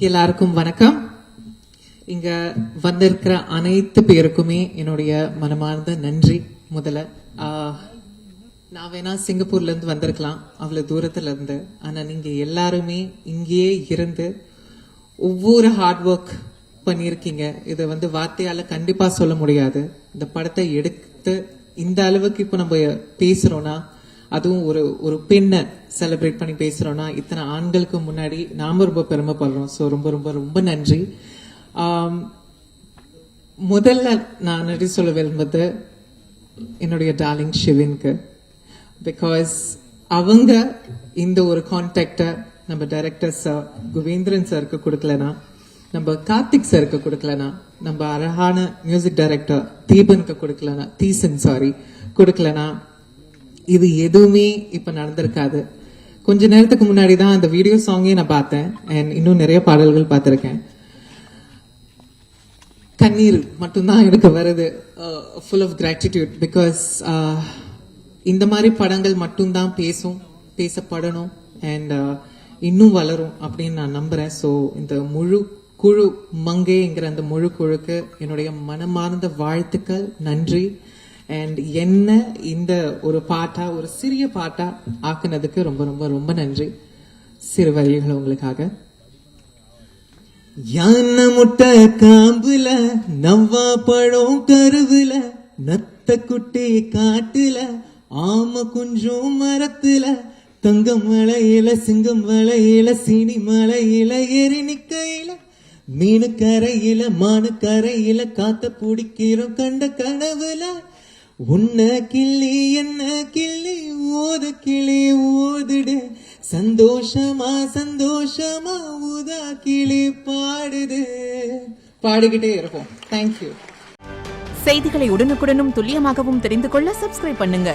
எல்லாருக்கும் வணக்கம். இங்க வந்திருக்கிற அனைத்து பேருக்குமே என்னுடைய மனமார்ந்த நன்றி. முதல்ல நான் வேணா சிங்கப்பூர்ல இருந்து வந்திருக்கலாம், அவ்வளவு தூரத்துல இருந்து. ஆனா நீங்க எல்லாருமே இங்கேயே இருந்து ஒவ்வொரு ஹார்ட் ஒர்க் பண்ணிருக்கீங்க. இதை வார்த்தையால கண்டிப்பா சொல்ல முடியாது. இந்த படத்தை எடுத்து இந்த அளவுக்கு இப்ப நம்ம பேசுறோம்னா, அதுவும் ஒரு பெண்ணை செலிப்ரேட் பண்ணி பேசுறோம்னா, இத்தனை ஆண்களுக்கு முன்னாடி நாம ரொம்ப பெருமைப்படுறோம். ஸோ ரொம்ப ரொம்ப ரொம்ப நன்றி. முதல்ல நான் நன்றி சொல்ல விரும்புவது என்னுடைய டார்லிங் ஷிவின்க்கு. பிகாஸ் அவங்க இந்த ஒரு கான்டாக்டை நம்ம டைரக்டர் சார் குவேந்திரன் சாருக்கு கொடுக்கலனா, நம்ம கார்த்திக் சாருக்கு கொடுக்கலனா, நம்ம அழகான மியூசிக் டைரக்டர் தீபனுக்கு கொடுக்கலனா, இது எதுவுமே இப்ப நடந்திருக்காது. கொஞ்ச நேரத்துக்கு முன்னாடி தான் அந்த வீடியோ சாங்கே நான் பார்த்தேன். அண்ட் இன்னும் நிறைய பாடல்கள் பார்த்திருக்கேன். கண்ணீர் மட்டும்தான் எனக்கு வருது, ஃபுல் ஆஃப் கிராட்டிடியூட். பிகாஸ் இந்த மாதிரி படங்கள் மட்டும்தான் பேசப்படணும் அண்ட் இன்னும் வளரும் அப்படின்னு நான் நம்புறேன். ஸோ இந்த முழு குழு மங்கைங்கிற அந்த முழு குழுக்கு என்னுடைய மனமார்ந்த வாழ்த்துக்கள், நன்றி. அண்ட் என்ன இந்த ஒரு பாட்டா, ஒரு சிறிய பாட்டா ஆக்குனதுக்கு ரொம்ப ரொம்ப ரொம்ப நன்றி. சிறு வரிகள் உங்களுக்காக. யானை முட்டை காம்புல, நவ்வா பழம் கருவுல, நத்த குட்டி காட்டுல, ஆம குஞ்சும் மரத்துல, தங்கம் மலையில சிங்கம் மலையில சீனி மலையில ஏறி நிக்கையில, மீனு கரையில மானு கரையில காத்த பிடிக்கிறோம் கண்ட கனவுல, உன்ன கிள்ளி என்ன கிள்ளி ஓத கிளி ஓதுடு, சந்தோஷமா சந்தோஷமா ஊதா கிளி பாடுது. பாடிக்கிட்டே இருப்போம். தேங்க்யூ. செய்திகளை உடனுக்குடனும் துல்லியமாகவும் தெரிந்து கொள்ள சப்ஸ்கிரைப் பண்ணுங்க.